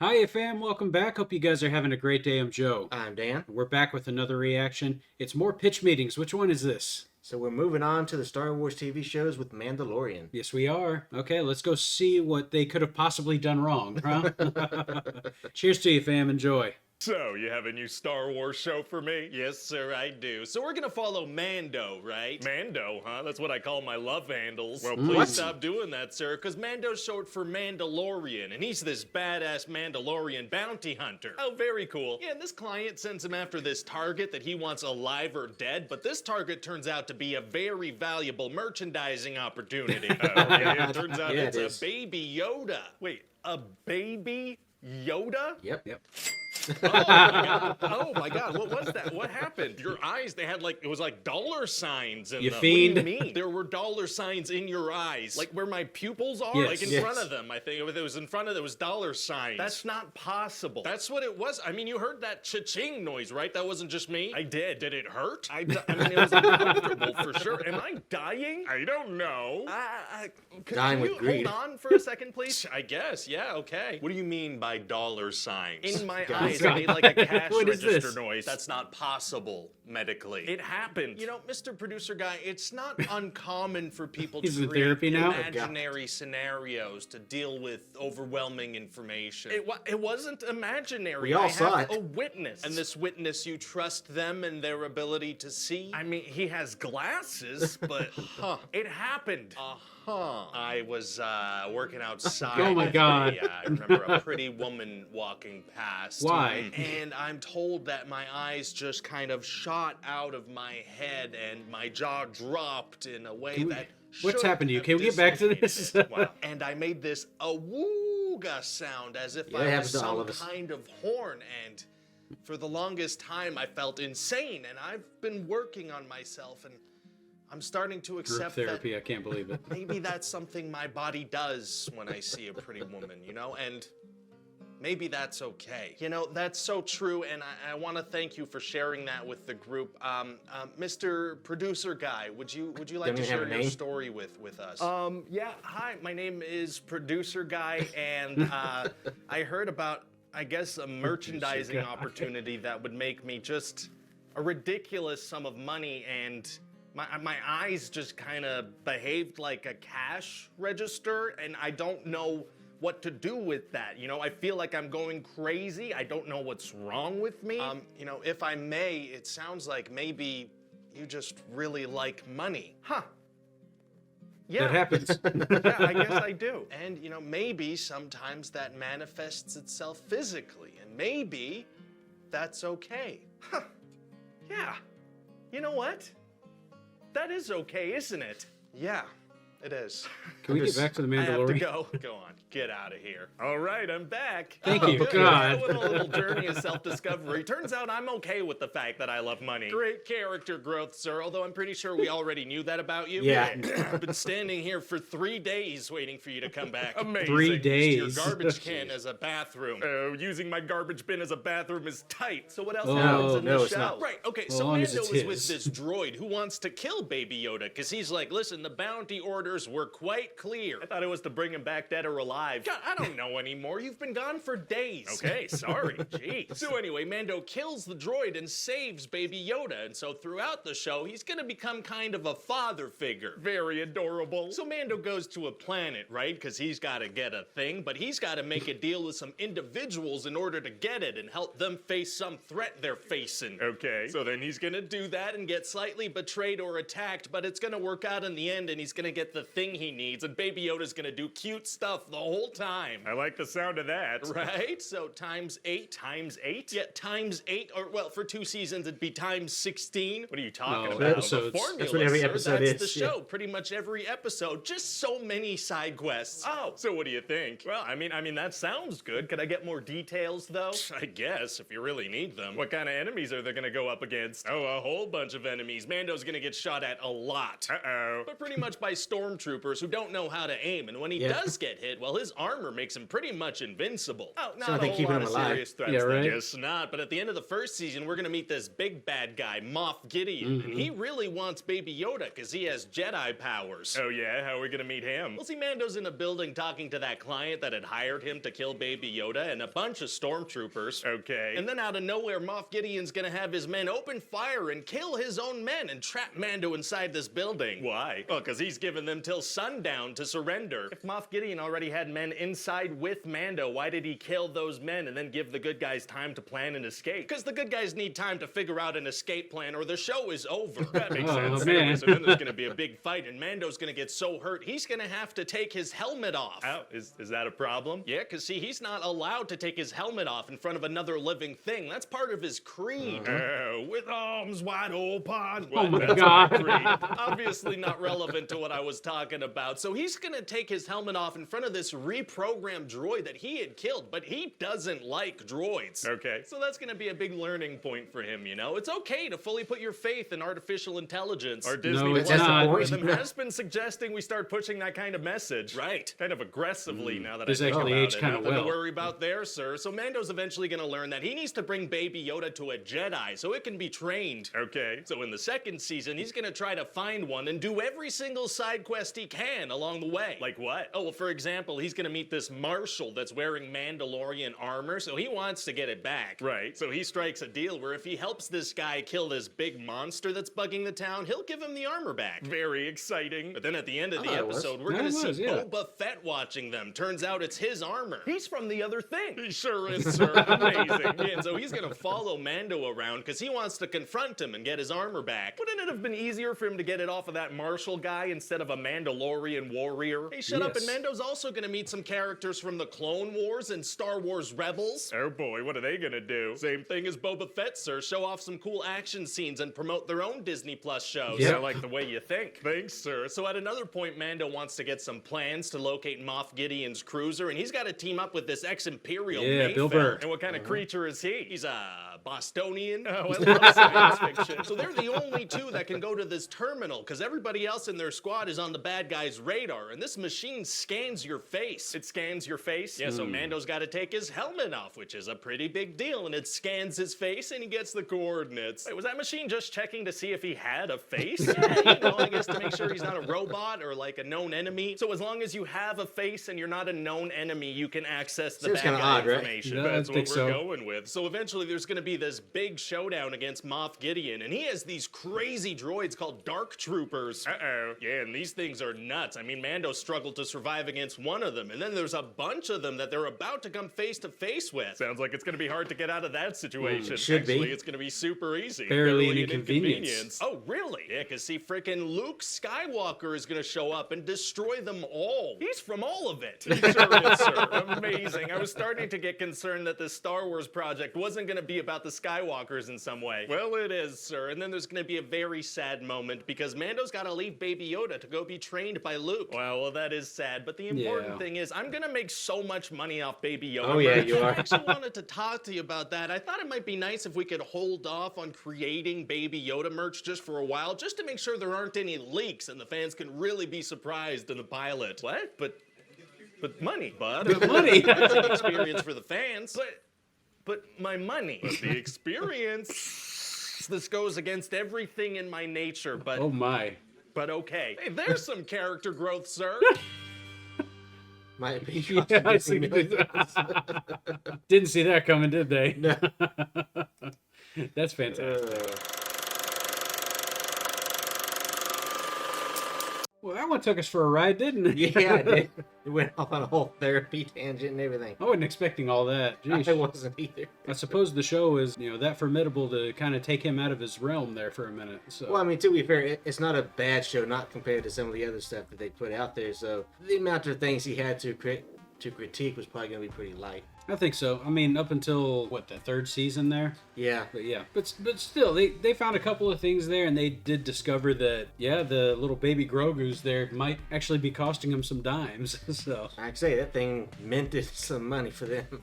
Hiya, fam. Welcome back. Hope you guys are having a great day. I'm Joe. I'm Dan. We're back with another reaction. It's more pitch meetings. Which one is this? So we're moving on to the Star Wars TV shows with Mandalorian. Yes, we are. Okay, let's go see what they could have possibly done wrong, huh? Cheers to you, fam. Enjoy. So, you have a new Star Wars show for me? Yes, sir, I do. So we're gonna follow Mando, right? Mando, huh? That's what I call my love handles. Well, please stop doing that, sir, because Mando's short for Mandalorian, and he's this badass Mandalorian bounty hunter. Oh, very cool. Yeah, and this client sends him after this target that he wants alive or dead, but this target turns out to be a very valuable merchandising opportunity. Yeah, it turns out Yeah, it's it a is. baby Yoda. Wait, a baby Yoda? Yep. Oh my god, what was that? What happened? Your eyes, they had it was like dollar signs in You them. fiend. What do you mean? There were dollar signs in your eyes. Like where my pupils are? Yes. Like in Yes. front of them, I think. If it was in front of them, it was dollar signs. That's not possible. That's what it was. I mean, you heard that cha-ching noise, right? That wasn't just me? I did. Did it hurt? I mean, it was uncomfortable for sure. Am I dying? I don't know. Dying with you greed. hold on for a second, please? I guess, yeah, okay. What do you mean by dollar signs? In my God. eyes, I made like a cash What is register this? noise. That's not possible medically. It happened. You know, Mr. Producer Guy, it's not uncommon for people He's to in create therapy now? imaginary scenarios to deal with overwhelming information. It wasn't imaginary. We all I saw have it. a witness. And this witness, you trust them and their ability to see? I mean, he has glasses, but it happened. I was working outside. Oh my God. I remember a pretty woman walking past. Why? And I'm told that my eyes just kind of shot out of my head and my jaw dropped in a way that. What's should happened to you? have Can we get back to this? dislocated. Wow. And I made this awooga sound as if Yeah, it I was happens to all some of us. kind of horn. And for the longest time, I felt insane. And I've been working on myself, and I'm starting to Group accept therapy. that I can't believe it. maybe that's something my body does when I see a pretty woman, you know? And maybe that's okay. You know, that's so true, and I want to thank you for sharing that with the group. Mr. Producer Guy, would you like Don't to even have share a your name? story with us? Yeah, hi, my name is Producer Guy, and I heard about, I guess, a merchandising Guy. opportunity that would make me just a ridiculous sum of money, and my eyes just kind of behaved like a cash register, and I don't know what to do with that. You know, I feel like I'm going crazy. I don't know what's wrong with me. You know, if I may, it sounds like maybe you just really like money. Huh. Yeah. That happens. Yeah, I guess I do. And, you know, maybe sometimes that manifests itself physically, and maybe that's okay. Yeah. You know what? That is okay, isn't it? Yeah, it is. Can we get back to the I have to Mandalorian? go. Go on. Get out of here. All right, I'm back. Thank you, Good. God. I went on a little journey of self-discovery. Turns out I'm okay with the fact that I love money. Great character growth, sir, although I'm pretty sure we already knew that about you. Yeah. I've been standing here for 3 days waiting for you to come back. Amazing. 3 Your days. garbage can as a bathroom. Oh, using my garbage bin as a bathroom is tight. So what else Oh, happens in no, the it's show? not. Right, okay, As so long as Mando it's is with his. this droid who wants to kill Baby Yoda, because he's like, listen, the bounty orders were quite clear. I thought it was to bring him back dead or alive. God, I don't know anymore. You've been gone for days. Okay, sorry. Jeez. So anyway, Mando kills the droid and saves Baby Yoda, and so throughout the show, he's gonna become kind of a father figure. Very adorable. So Mando goes to a planet, right? Because he's got to get a thing, but he's got to make a deal with some individuals in order to get it and help them face some threat they're facing. Okay. So then he's gonna do that and get slightly betrayed or attacked, but it's gonna work out in the end, and he's gonna get the thing he needs, and Baby Yoda's gonna do cute stuff the whole time. I like the sound of that. Right? So times 8. Times 8? Yeah, times 8, or well, for 2 seasons it'd be times 16. What are you talking No, about? episodes. The formula, That's what every sir, episode that's is, the yeah. show. Pretty much every episode. Just so many side quests. Oh, so what do you think? Well, I mean that sounds good. Could I get more details though? I guess, if you really need them. What kind of enemies are they gonna go up against? Oh, a whole bunch of enemies. Mando's gonna get shot at a lot. Uh-oh. But pretty much by storm stormtroopers who don't know how to aim, and when he does get hit, well, his armor makes him pretty much invincible. Oh, not So a they whole keeping lot him of alive. serious threats, Yeah, right. I guess not, but at the end of the first season, we're gonna meet this big bad guy, Moff Gideon, and he really wants Baby Yoda because he has Jedi powers. Oh yeah? How are we gonna meet him? Well, see, Mando's in a building talking to that client that had hired him to kill Baby Yoda and a bunch of stormtroopers. Okay. And then out of nowhere, Moff Gideon's gonna have his men open fire and kill his own men and trap Mando inside this building. Why? Well, because he's given them till sundown to surrender. If Moff Gideon already had men inside with Mando, why did he kill those men and then give the good guys time to plan an escape? Because the good guys need time to figure out an escape plan or the show is over. That makes sense. man. Anyway, so then there's gonna be a big fight and Mando's gonna get so hurt, he's gonna have to take his helmet off. Oh, is that a problem? Yeah, because see, he's not allowed to take his helmet off in front of another living thing. That's part of his creed. With arms wide open. Oh my That's God. my creed. Obviously not relevant to what I was talking about. So he's gonna take his helmet off in front of this reprogrammed droid that he had killed, but he doesn't like droids. Okay. So that's gonna be a big learning point for him, you know? It's okay to fully put your faith in artificial intelligence. Our Disney it's Plus not. algorithm has been suggesting we start pushing that kind of message. Right. Kind of aggressively now that This I think actually about aged it. kinda Nothing well. to worry about there, sir. So Mando's eventually gonna learn that he needs to bring Baby Yoda to a Jedi so it can be trained. Okay. So in the second season, he's gonna try to find one and do every single side quest he can along the way. Like what? Oh, well, for example, he's gonna meet this marshal that's wearing Mandalorian armor, so he wants to get it back. Right. So he strikes a deal where if he helps this guy kill this big monster that's bugging the town, he'll give him the armor back. Very exciting. But then at the end of the it was. episode, we're Yeah, gonna it see was, yeah. Boba Fett watching them. Turns out it's his armor. He's from the other thing. He sure is, sir. Amazing. Yeah, and so he's gonna follow Mando around because he wants to confront him and get his armor back. Wouldn't it have been easier for him to get it off of that Marshal guy instead of a Mandalorian warrior? Hey, shut up. Yes. And Mando's also gonna meet some characters from the Clone Wars and Star Wars Rebels. Oh boy, what are they gonna do? Same thing as Boba Fett, sir. Show off some cool action scenes and promote their own Disney Plus shows. Yep. I like the way you think. Thanks, sir. So at another point, Mando wants to get some plans to locate Moff Gideon's cruiser, and he's got to team up with this ex-Imperial Yeah, Bill Mayfair. Burr. And what kind of creature is he? He's a Bostonian. Oh, I love science fiction. So they're the only two that can go to this terminal, because everybody else in their squad is on the bad guy's radar, and this machine scans your face. It scans your face? Yeah, so Mando's got to take his helmet off, which is a pretty big deal, and it scans his face, and he gets the coordinates. Wait, was that machine just checking to see if he had a face? Yeah, you know, I guess to make sure he's not a robot or like a known enemy. So as long as you have a face and you're not a known enemy, you can access the Seems bad kinda guy odd, right? information. Yeah, I That's what think we're so. going with. So eventually there's going to be this big showdown against Moff Gideon, and he has these crazy droids called Dark Troopers. Uh-oh. Yeah, and these things are nuts. I mean, Mando struggled to survive against one of them, and then there's a bunch of them that they're about to come face to face with. Sounds like it's going to be hard to get out of that situation. Should be. Actually, it's going to be super easy. Barely an an inconvenience. Oh, really? Yeah, because see, frickin' Luke Skywalker is going to show up and destroy them all. He's from all of it. He sure is, sir. Amazing. I was starting to get concerned that this Star Wars project wasn't going to be about the Skywalkers in some way. Well, it is, sir. And then there's going to be a very sad moment because Mando's got to leave Baby Yoda to go be trained by Luke. Well, that is sad. But the important Yeah. thing is I'm going to make so much money off Baby Yoda. Oh, yeah, merch. you are. I actually wanted to talk to you about that. I thought it might be nice if we could hold off on creating Baby Yoda merch just for a while, just to make sure there aren't any leaks and the fans can really be surprised in the pilot. What? But money, bud. But money. That's an experience for the fans. But my money. But the experience. This goes against everything in my nature, but Oh my. but okay. Hey, there's some character growth, sir. Might be. Yeah, I see. Didn't see that coming, did they? No. That's fantastic. Well, that one took us for a ride, didn't it? Yeah, I did. It went off on a whole therapy tangent and everything. I wasn't expecting all that. I Jeez. wasn't either. I suppose the show is, that formidable to kind of take him out of his realm there for a minute. So. Well, I mean, to be fair, it's not a bad show, not compared to some of the other stuff that they put out there. So the amount of things he had to critique was probably going to be pretty light. I think so. I mean, up until the third season there. Yeah. But yeah, but still, they found a couple of things there, and they did discover that the little baby Grogu's there might actually be costing them some dimes. So Like I say, that thing minted some money for them.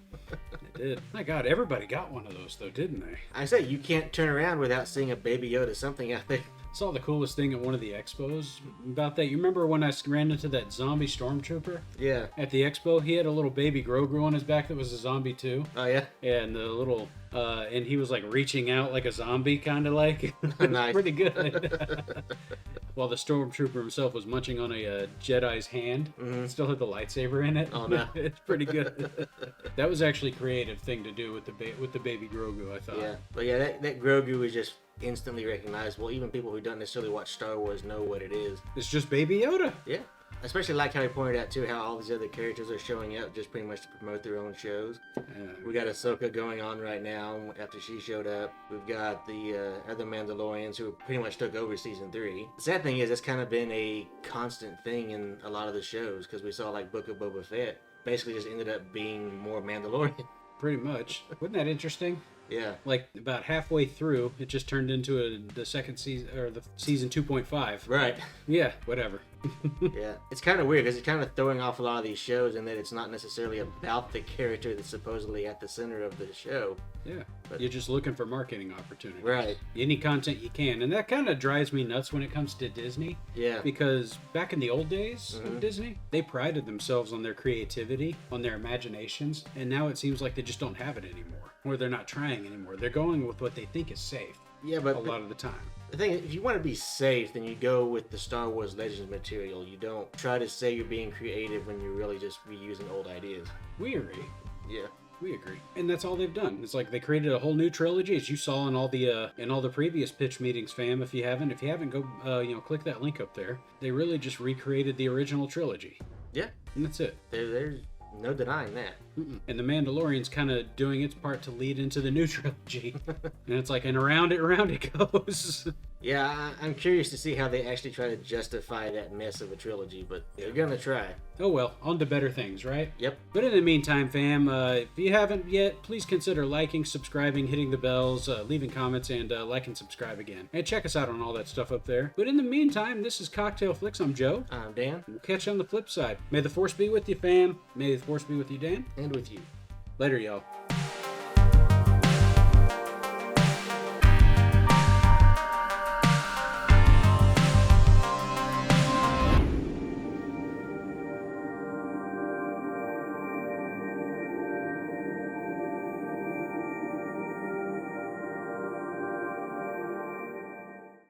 did. My God, everybody got one of those though, didn't they? I say you can't turn around without seeing a Baby Yoda something out there. Saw the coolest thing at one of the expos about that. You remember when I ran into that zombie stormtrooper Yeah. at the expo? He had a little baby Grogu on his back that was a zombie too. Oh yeah. And the little and he was like reaching out like a zombie, kind of like. Nice. Pretty good. While the stormtrooper himself was munching on a Jedi's hand. Still had the lightsaber in it. Oh no. It's pretty good. That was actually a creative thing to do with the baby Grogu, I thought. Yeah. But yeah, that Grogu is just instantly recognizable. Even people who don't necessarily watch Star Wars know what it is. It's just Baby Yoda. Yeah. Especially like how he pointed out too, how all these other characters are showing up just pretty much to promote their own shows. Yeah. We got Ahsoka going on right now after she showed up. We've got the other Mandalorians who pretty much took over season 3. The sad thing is it's kind of been a constant thing in a lot of the shows because we saw like Book of Boba Fett basically just ended up being more Mandalorian. Pretty much. Wasn't that interesting? Yeah. Like about halfway through, it just turned into the second season or the season 2.5. Right. Yeah, whatever. Yeah. It's kind of weird because it's kind of throwing off a lot of these shows in that it's not necessarily about the character that's supposedly at the center of the show. Yeah, But- you're just looking for marketing opportunities. Right. Any content you can, and that kind of drives me nuts when it comes to Disney. Yeah. Because back in the old days of Disney, they prided themselves on their creativity, on their imaginations, and now it seems like they just don't have it anymore, or they're not trying anymore. They're going with what they think is safe Yeah, a but lot of the time. the thing is, if you want to be safe, then you go with the Star Wars Legends material. You don't try to say you're being creative when you're really just reusing old ideas. We agree. Yeah. We agree, and that's all they've done. It's like they created a whole new trilogy, as you saw in all the previous pitch meetings, fam. If you haven't, go click that link up there. They really just recreated the original trilogy, Yeah. and that's it. There's no denying that. And the Mandalorian's kind of doing its part to lead into the new trilogy, and it's like, and around it goes. Yeah, I'm curious to see how they actually try to justify that mess of a trilogy, but they're gonna try. Oh well, on to better things, right? Yep. But in the meantime, fam, if you haven't yet, please consider liking, subscribing, hitting the bells, leaving comments, and like and subscribe again. And check us out on all that stuff up there. But in the meantime, this is Cocktail Flicks. I'm Joe. I'm Dan, We'll catch you on the flip side. May the Force be with you, fam. May the Force be with you, Dan. and with you. Later, y'all.